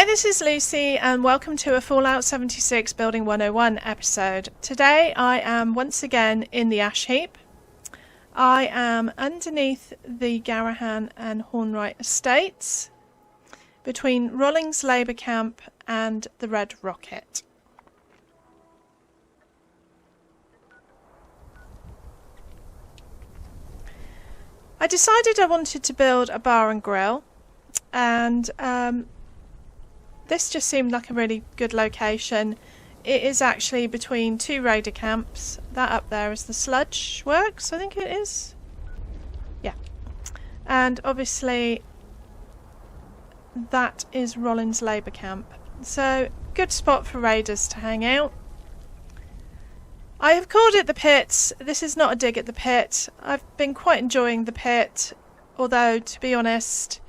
Hi, this is Lucy and welcome to a Fallout 76 Building 101 episode. Today I am once again in the ash heap. I am underneath the Garahan and Hornwright estates between Rollings Labour Camp and the Red Rocket. I decided I wanted to build a bar and grill, and this just seemed like a really good location. It is actually between two raider camps. That up there is the sludge works, I think it is. Yeah. And obviously that is Rollins Labour Camp. So good spot for raiders to hang out. I have called it the pit. This is not a dig at the pit. I've been quite enjoying the pit, although to be honest,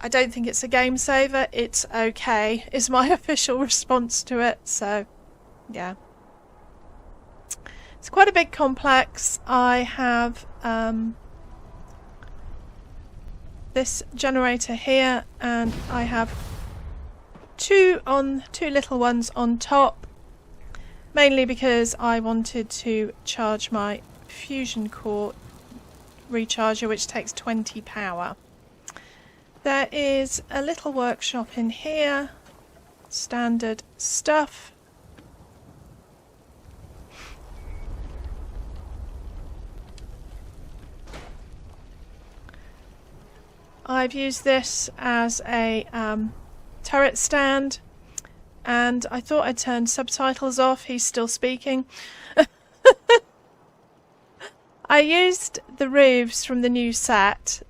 I don't think it's a game saver. It's okay, is my official response to it. So, yeah. It's quite a big complex. I have this generator here, and I have two little ones on top. Mainly because I wanted to charge my fusion core recharger, which takes 20 power. There is a little workshop in here, standard stuff. I've used this as a turret stand. And I thought I'd turn subtitles off. He's still speaking. I used the roofs from the new set.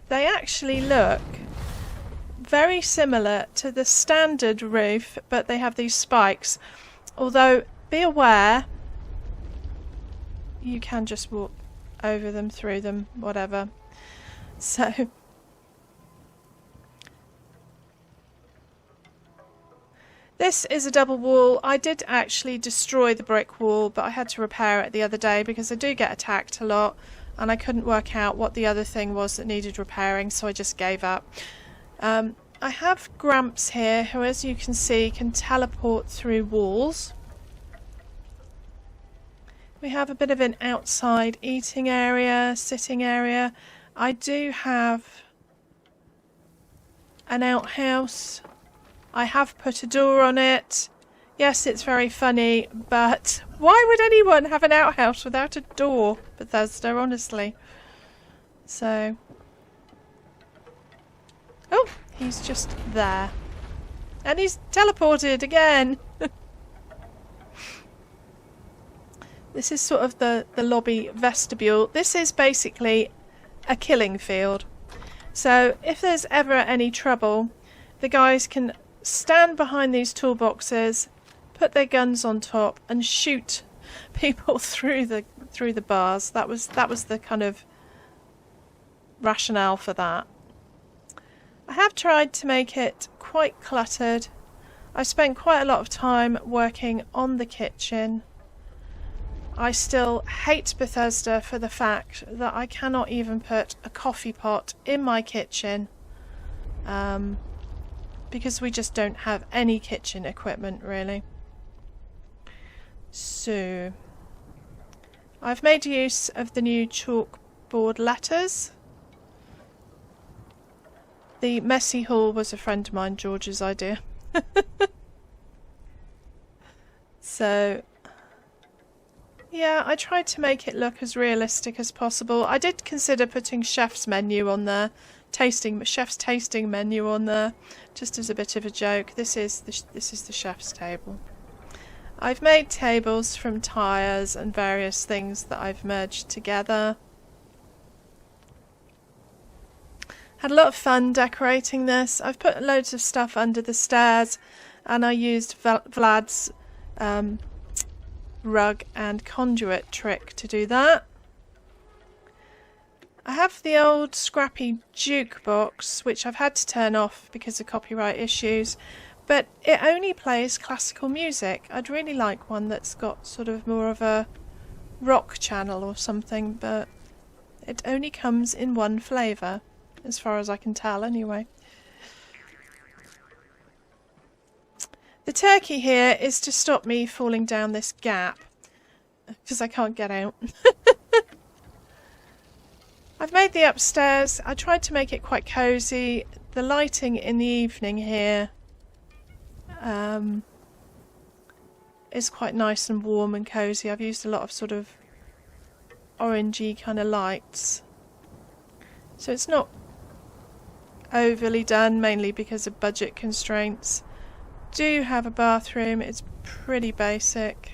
They actually look very similar to the standard roof, but they have these spikes. Although, be aware, you can just walk over them, through them, whatever. So this is a double wall. I did actually destroy the brick wall, but I had to repair it the other day because I do get attacked a lot and I couldn't work out what the other thing was that needed repairing, so I just gave up. I have Gramps here, who, as you can see, can teleport through walls. We have a bit of an outside eating area, sitting area. I do have an outhouse. I have put a door on it. Yes, it's very funny, but why would anyone have an outhouse without a door, Bethesda, honestly? So... oh, he's just there. And he's teleported again! This is sort of the lobby vestibule. This is basically a killing field. So if there's ever any trouble, the guys can stand behind these toolboxes, put their guns on top, and shoot people through the bars. That was the kind of rationale for that. I have tried to make it quite cluttered. I spent quite a lot of time working on the kitchen. I still hate Bethesda for the fact that I cannot even put a coffee pot in my kitchen. Because we just don't have any kitchen equipment, really. So, I've made use of the new chalkboard letters. The messy hall was a friend of mine, George's idea. So, yeah, I tried to make it look as realistic as possible. I did consider putting chef's menu on there. Chef's tasting menu on there, just as a bit of a joke. This is the chef's table. I've made tables from tyres and various things that I've merged together. Had a lot of fun decorating this. I've put loads of stuff under the stairs, and I used Vlad's rug and conduit trick to do that. I have the old scrappy jukebox, which I've had to turn off because of copyright issues, but it only plays classical music. I'd really like one that's got sort of more of a rock channel or something, but it only comes in one flavour, as far as I can tell anyway. The turkey here is to stop me falling down this gap, because I can't get out. I've made the upstairs. I tried to make it quite cosy. The lighting in the evening here is quite nice and warm and cosy. I've used a lot of sort of orangey kind of lights. So it's not overly done, mainly because of budget constraints. Do have a bathroom. It's pretty basic.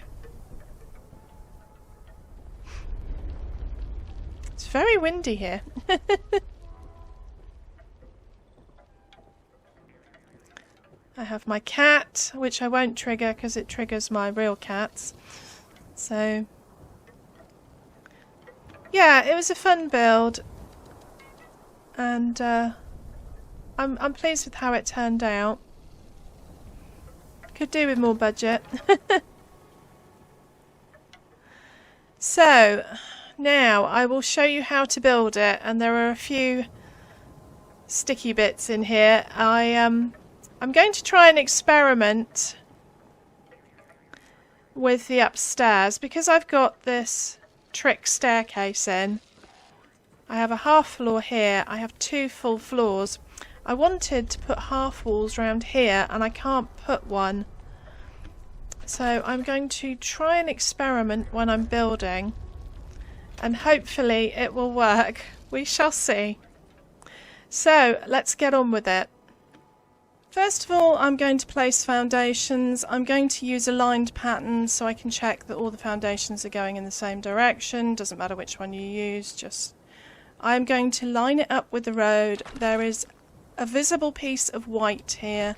It's very windy here. I have my cat, which I won't trigger because it triggers my real cats. So yeah, it was a fun build, and I'm pleased with how it turned out. Could do with more budget. So now I will show you how to build it, and there are a few sticky bits in here. I'm going to try and experiment with the upstairs because I've got this trick staircase in. I have a half floor here. I have 2 full floors. I wanted to put half walls around here and I can't put one. So I'm going to try and experiment when I'm building, and hopefully it will work. We shall see. So let's get on with it. First of all, I'm going to place foundations. I'm going to use a lined pattern so I can check that all the foundations are going in the same direction. Doesn't matter which one you use, just I'm going to line it up with the road. There is a visible piece of white here.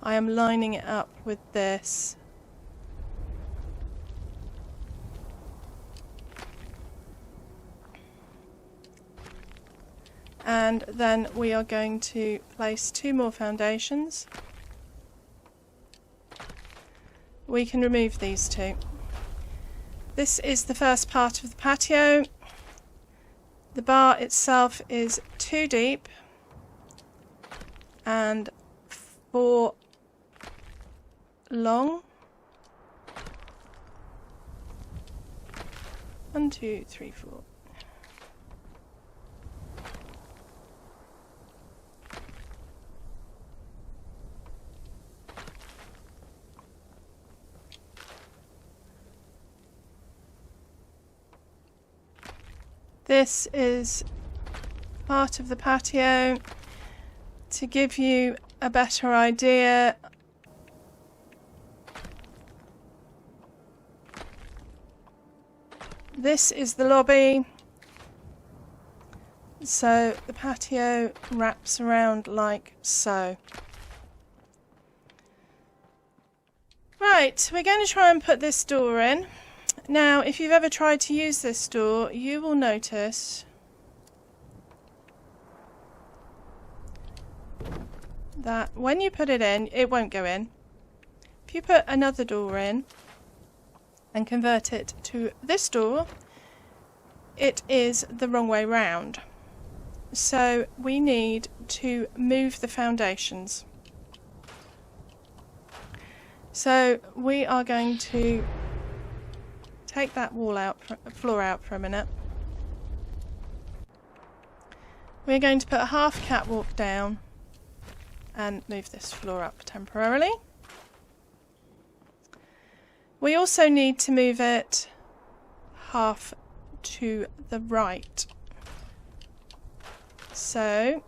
I am lining it up with this. And then we are going to place 2 more foundations. We can remove these 2. This is the first part of the patio. The bar itself is 2 deep and 4 long. 1, 2, 3, 4. This is part of the patio to give you a better idea. This is the lobby. So the patio wraps around like so. Right, we're going to try and put this door in. Now, if you've ever tried to use this door, you will notice that when you put it in, it won't go in. If you put another door in and convert it to this door, it is the wrong way round. So we need to move the foundations. So we are going to take that floor out for a minute. We're going to put a half catwalk down and move this floor up temporarily. We also need to move it half to the right. So,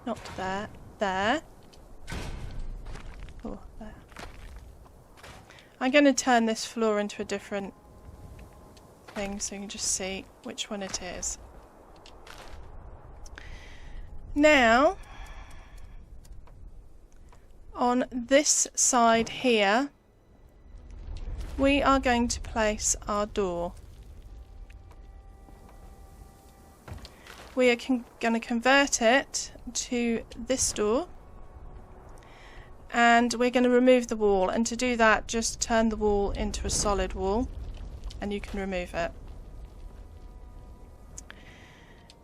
not there, there. Oh, there. I'm going to turn this floor into a different thing so you can just see which one it is. Now, on this side here, we are going to place our door. We are going to convert it to this door. And we're going to remove the wall, and to do that just turn the wall into a solid wall and you can remove it.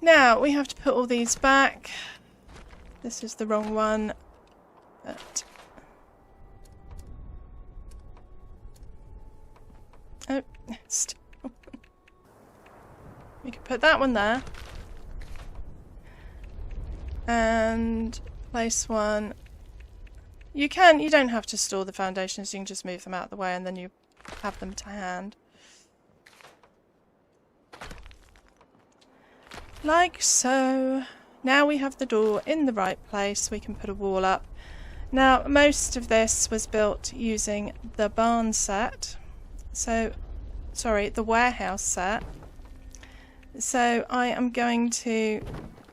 Now we have to put all these back. This is the wrong one, but We could put that one there. And place one. You don't have to store the foundations, you can just move them out of the way and then you have them to hand. Like so. Now we have the door in the right place, we can put a wall up. Now most of this was built using the barn set. So, sorry, the warehouse set. So I am going to,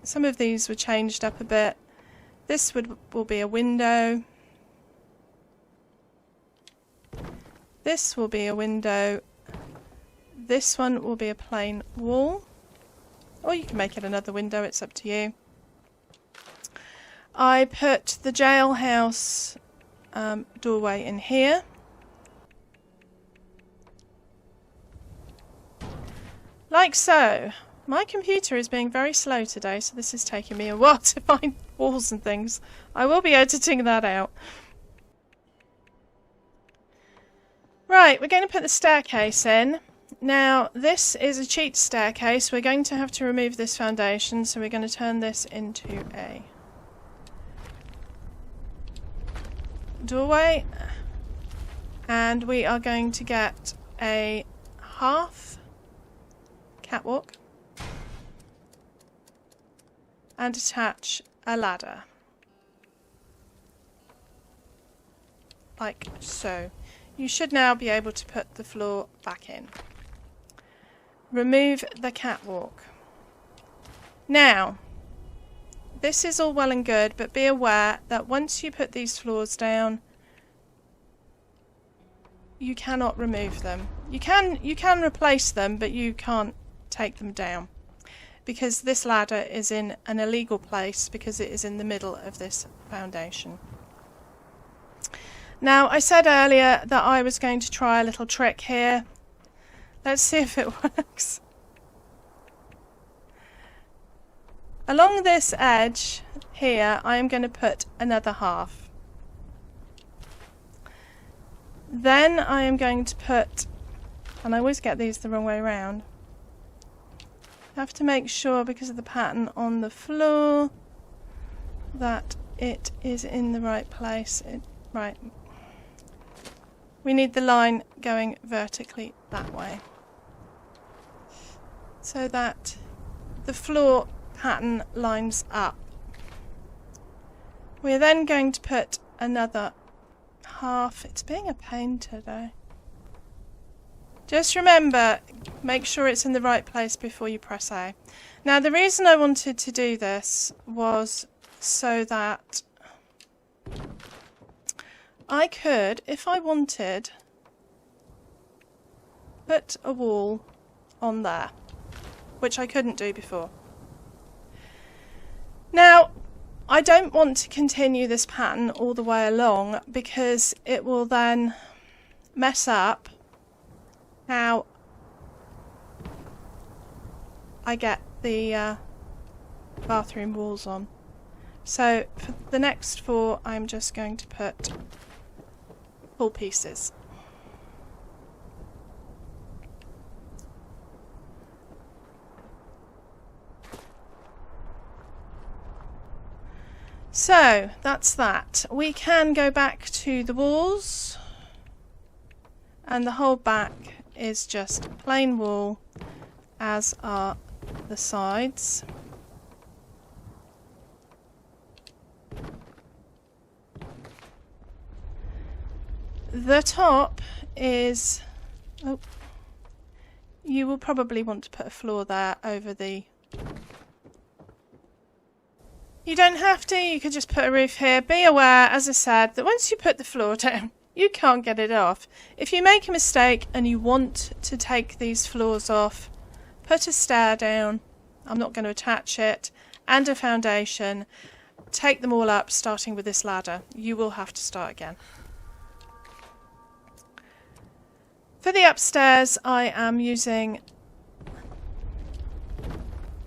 some of these were changed up a bit. This will be a window. This will be a window. This one will be a plain wall. Or you can make it another window, it's up to you. I put the jailhouse doorway in here. Like so. My computer is being very slow today, so this is taking me a while to find walls and things. I will be editing that out. Right, we're going to put the staircase in. Now, this is a cheat staircase. We're going to have to remove this foundation, so we're going to turn this into a doorway. And we are going to get a half catwalk and attach a ladder. Like so. You should now be able to put the floor back in. Remove the catwalk. Now, this is all well and good, but be aware that once you put these floors down, you cannot remove them. You can replace them, but you can't take them down, because this ladder is in an illegal place because it is in the middle of this foundation. Now, I said earlier that I was going to try a little trick here. Let's see if it works. Along this edge here, I am going to put another half. Then I am going to put, and I always get these the wrong way around. I have to make sure, because of the pattern on the floor, that it is in the right place. Right. We need the line going vertically that way, so that the floor pattern lines up. We're then going to put another half. It's being a pain today. Just remember, make sure it's in the right place before you press A. Now, the reason I wanted to do this was so that I could, if I wanted, put a wall on there, which I couldn't do before. Now, I don't want to continue this pattern all the way along, because it will then mess up how I get the bathroom walls on. So for the next 4, I'm just going to put full pieces. So that's that. We can go back to the walls, and the whole back is just plain wall, as are the sides. The top is, oh, you will probably want to put a floor there over the, you don't have to, you could just put a roof here. Be aware, as I said, that once you put the floor down, you can't get it off. If you make a mistake and you want to take these floors off, put a stair down, I'm not going to attach it, and a foundation, take them all up starting with this ladder. You will have to start again. For the upstairs, I am using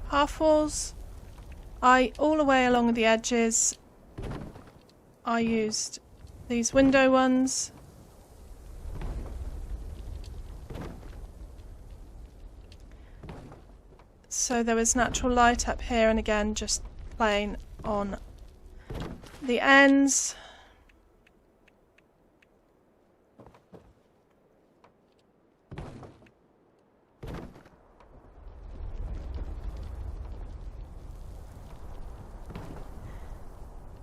half walls. All the way along the edges, I used these window ones. So there was natural light up here, and again just plain on the ends.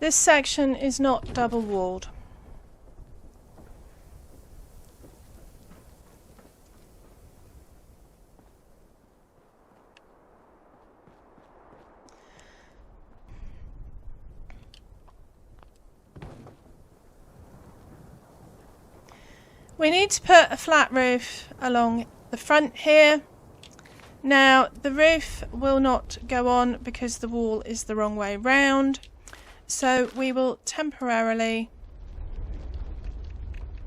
This section is not double walled. We need to put a flat roof along the front here. Now the roof will not go on because the wall is the wrong way round. So we will temporarily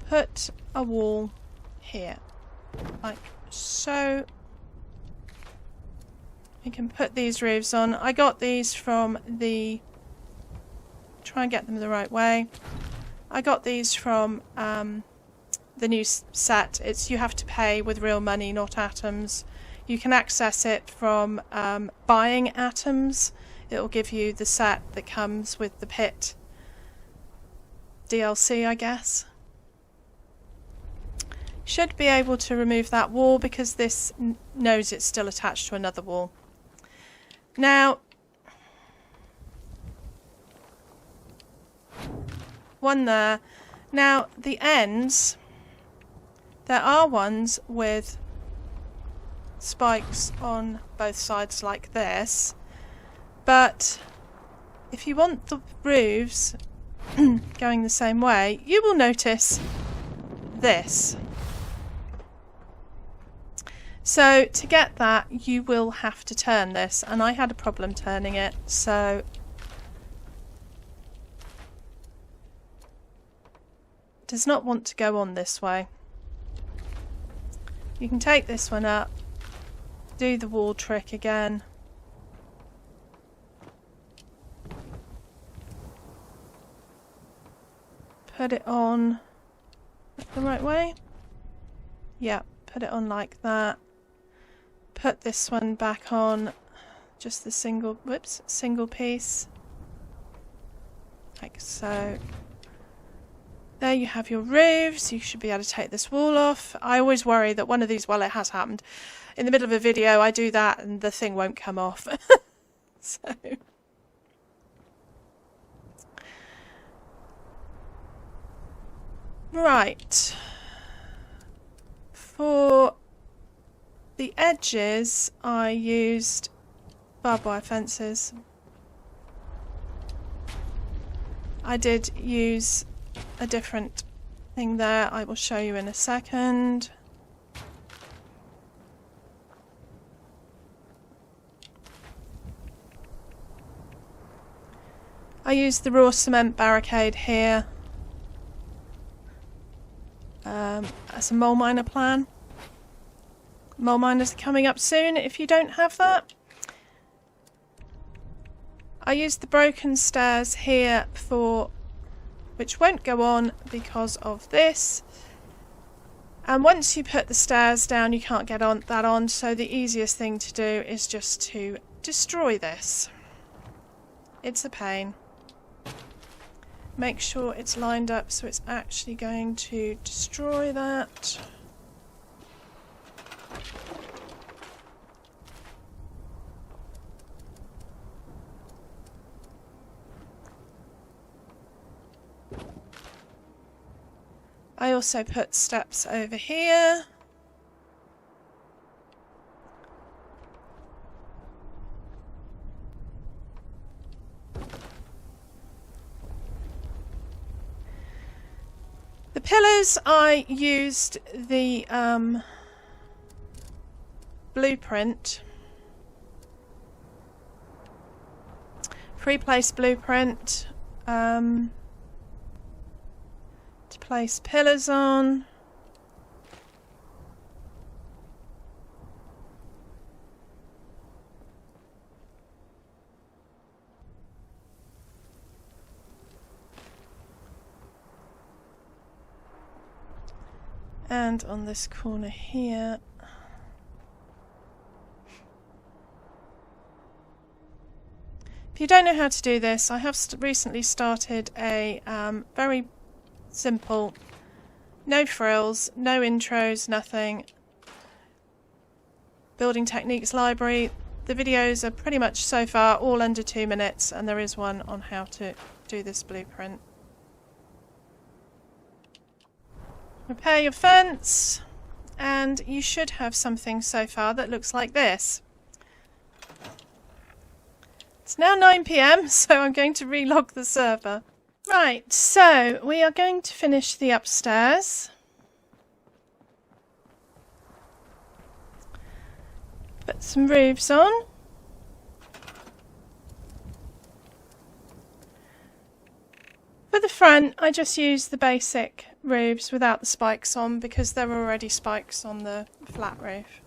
put a wall here, like so. We can put these roofs on. I got these from the, try and get them the right way. I got these from the new set. It's you have to pay with real money, not atoms. You can access it from buying atoms. It will give you the set that comes with the pit DLC, I guess. Should be able to remove that wall because this knows it's still attached to another wall. Now, one there. Now the ends, there are ones with spikes on both sides like this. But if you want the roofs going the same way, you will notice this. So to get that, you will have to turn this, and I had a problem turning it, so it does not want to go on this way. You can take this one up, do the wall trick again. Put it on the right way. Yeah, put it on like that. Put this one back on, just the single piece. Like so. There you have your roofs. You should be able to take this wall off. I always worry that one of these, well, it has happened. In the middle of a video, I do that and the thing won't come off. So. Right, for the edges I used barbed wire fences. I did use a different thing there, I will show you in a second. I used the raw cement barricade here. As a mole miner plan. Mole miners are coming up soon if you don't have that. I used the broken stairs here for, which won't go on because of this. And once you put the stairs down, you can't get that on, so the easiest thing to do is just to destroy this. It's a pain. Make sure it's lined up so it's actually going to destroy that. I also put steps over here. The pillars, I used the blueprint, free-place blueprint, to place pillars on. And on this corner here, If you don't know how to do this, I have recently started a very simple, no frills, no intros, nothing, building techniques library. The videos are pretty much so far all under 2 minutes, and there is one on how to do this blueprint. Repair your fence, and you should have something so far that looks like this. It's now 9 PM, so I'm going to relog the server. Right, so we are going to finish the upstairs. Put some roofs on. For the front, I just use the basic roofs without the spikes on because there are already spikes on the flat roof.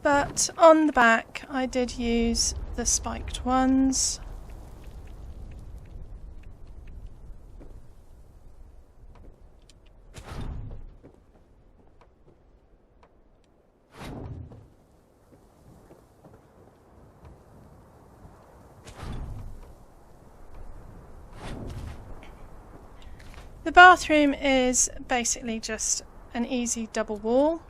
But on the back, I did use the spiked ones. The bathroom is basically just an easy double wall.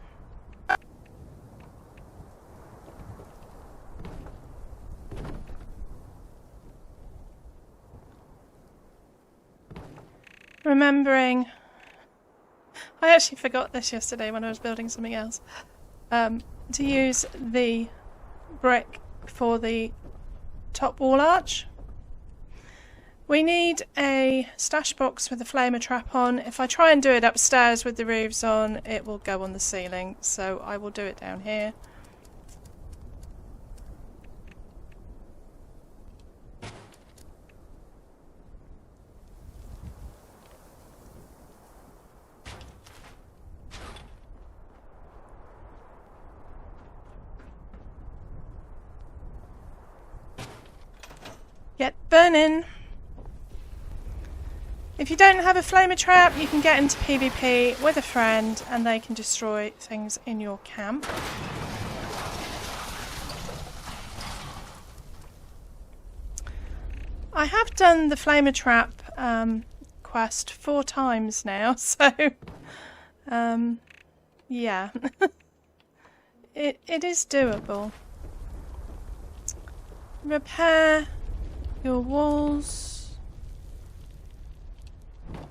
Remembering, I actually forgot this yesterday when I was building something else, to use the brick for the top wall arch. We need a stash box with a flamer trap on. If I try and do it upstairs with the roofs on, it will go on the ceiling, so I will do it down here. Get burning! If you don't have a flamer trap, you can get into PvP with a friend and they can destroy things in your camp. I have done the flamer trap quest 4 times now, so yeah, it is doable. Repair your walls.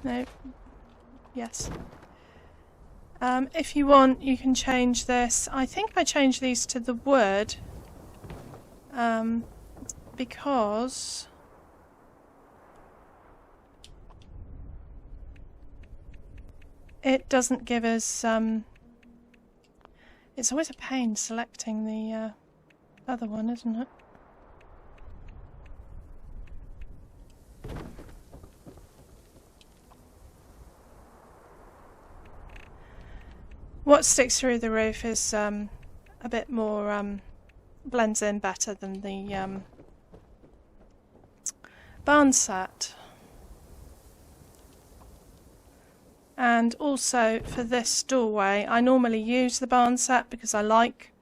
No. Yes. If you want, you can change this. I think I changed these to the wood because it doesn't give us. It's always a pain selecting the other one, isn't it? What sticks through the roof is a bit more, blends in better than the barn set. And also for this doorway, I normally use the barn set because I like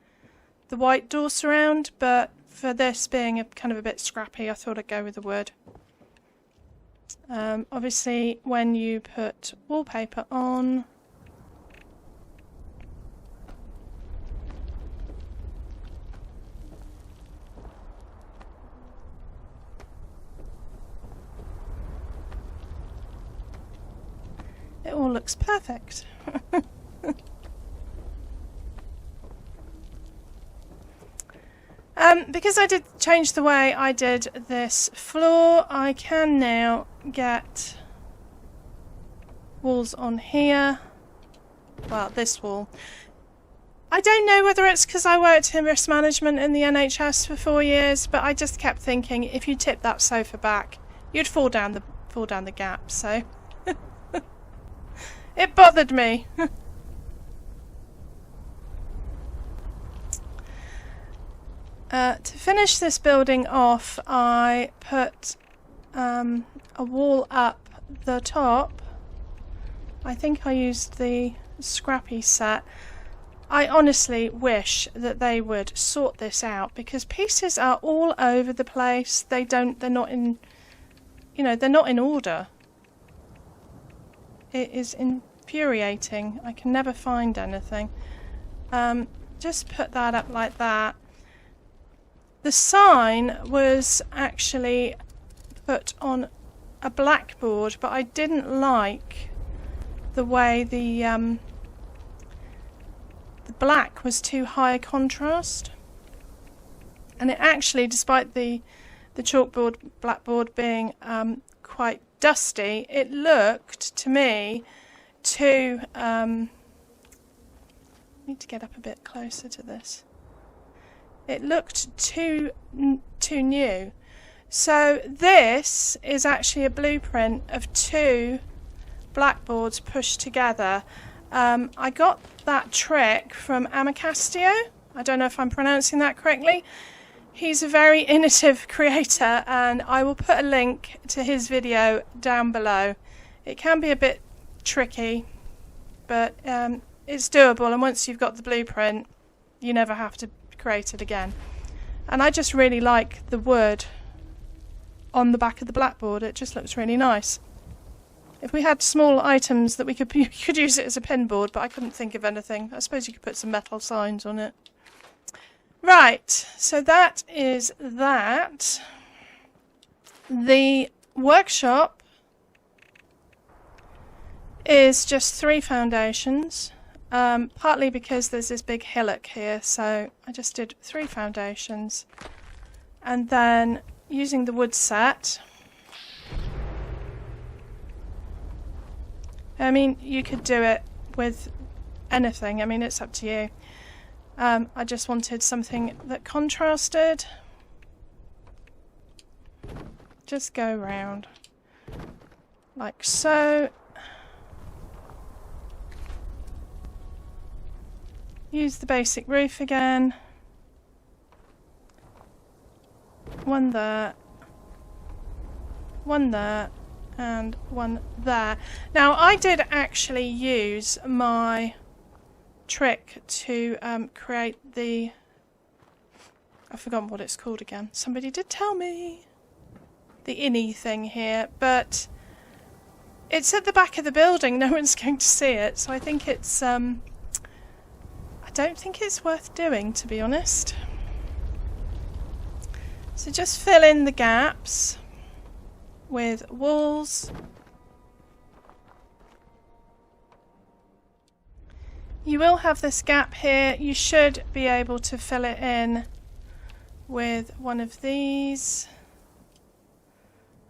the white door surround, but for this being a kind of a bit scrappy, I thought I'd go with the wood. Obviously, when you put wallpaper on, it all looks perfect. Because I did change the way I did this floor, I can now get walls on here. Well, this wall. I don't know whether it's because I worked in risk management in the NHS for 4 years, but I just kept thinking if you tip that sofa back, you'd fall down the gap. So it bothered me. To finish this building off, I put a wall up the top. I think I used the scrappy set. I honestly wish that they would sort this out, because pieces are all over the place. They're not in, you know, they're not in order. It is infuriating. I can never find anything. Just put that up like that. The sign was actually put on a blackboard, but I didn't like the way the black was too high a contrast. And it actually, despite the blackboard being quite dusty, it looked to me too... I need to get up a bit closer to this. It looked too new. So this is actually a blueprint of 2 blackboards pushed together. I got that trick from Amicastio. I don't know if I'm pronouncing that correctly. He's a very innovative creator, and I will put a link to his video down below. It can be a bit tricky, but it's doable, and once you've got the blueprint, you never have to create it again. And I just really like the wood on the back of the blackboard. It just looks really nice. If we had small items that we could use it as a pinboard, but I couldn't think of anything. I suppose you could put some metal signs on it. Right, so that is that. The workshop is just 3 foundations, partly because there's this big hillock here, so I just did 3 foundations. And then using the wood set, I mean, you could do it with anything. I mean, it's up to you. I just wanted something that contrasted. Just go round like so. Use the basic roof again. One there, one there, and one there. Now, I did actually use my trick to create the... I've forgotten what it's called again. Somebody did tell me. The innie thing here, but it's at the back of the building. No one's going to see it, so I think it's... I don't think it's worth doing, to be honest. So just fill in the gaps with walls. You will have this gap here. You should be able to fill it in with one of these.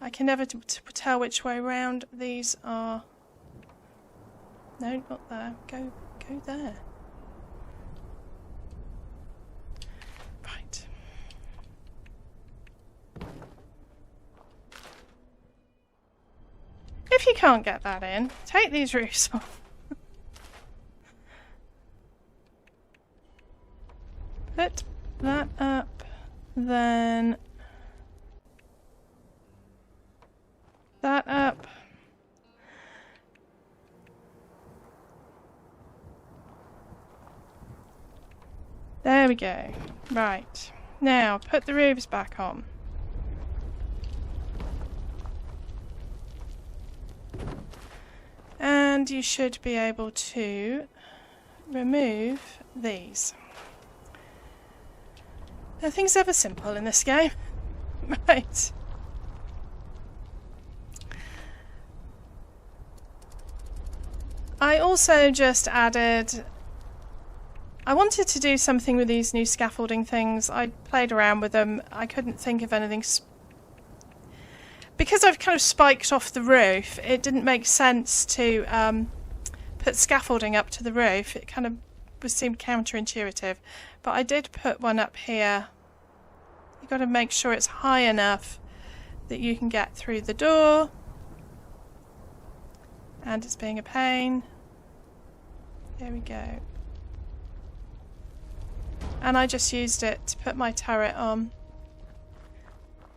I can never tell which way round these are. No, not there. Go there. Right. If you can't get that in, take these roofs off. Put that up, then that up. There we go. Right. Now, put the roofs back on. And you should be able to remove these. Nothing's ever simple in this game. Right. I also just added... I wanted to do something with these new scaffolding things. I played around with them. I couldn't think of anything... Because I've kind of spiked off the roof, it didn't make sense to put scaffolding up to the roof. It kind of seemed counterintuitive. But I did put one up here. You've got to make sure it's high enough that you can get through the door. And it's being a pain. There we go. And I just used it to put my turret on.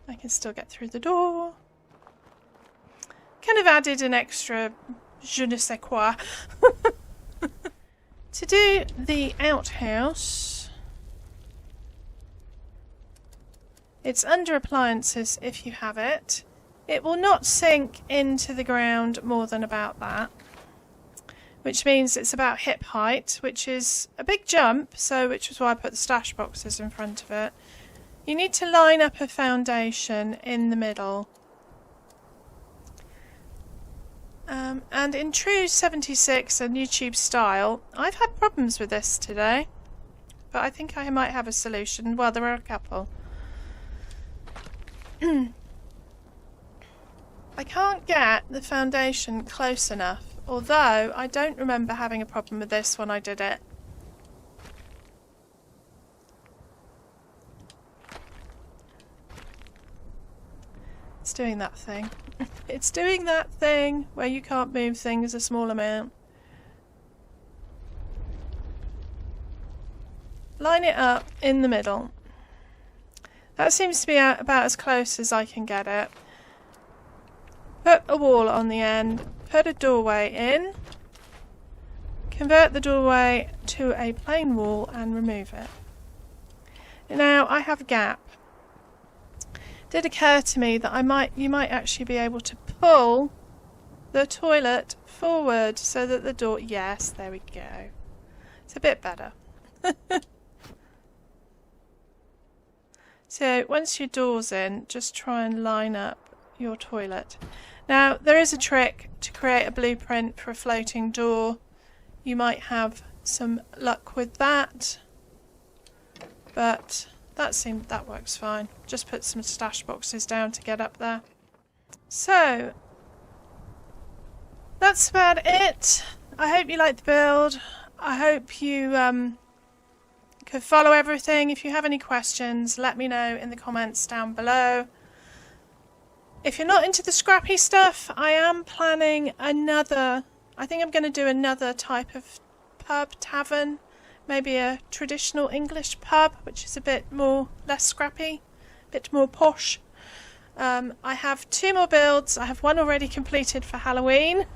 I can still get through the door. Kind of added an extra je ne sais quoi To do the outhouse, it's under appliances if you have it. It will not sink into the ground more than about that, which means it's about hip height, which is a big jump, which is why I put the stash boxes in front of it. You need to line up a foundation in the middle. And in true 76 and YouTube style, I've had problems with this today, but I think I might have a solution. Well, there are a couple. I can't get the foundation close enough, although I don't remember having a problem with this when I did it. It's doing that thing. It's doing that thing where you can't move things a small amount. Line it up in the middle. That seems to be about as close as I can get it. Put a wall on the end. Put a doorway in. Convert the doorway to a plain wall and remove it. Now I have a gap. It did occur to me that you might actually be able to pull the toilet forward so that the door... Yes, there we go. It's a bit better. So once your door's in, just try and line up your toilet. Now there is a trick to create a blueprint for a floating door. You might have some luck with that, but that works fine. Just put some stash boxes down to get up there. So that's about it. I hope you liked the build. I hope you could follow everything. If you have any questions, let me know in the comments down below. If you're not into the scrappy stuff, I am planning another... I think I'm going to do another type of pub tavern. Maybe a traditional English pub, which is a bit less scrappy, a bit more posh. I have 2 more builds. I have one already completed for Halloween.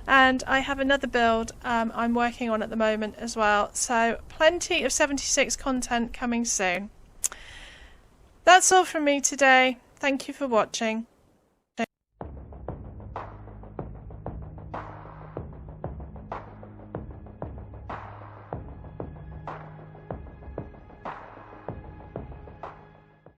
And I have another build I'm working on at the moment as well. So plenty of 76 content coming soon. That's all from me today. Thank you for watching.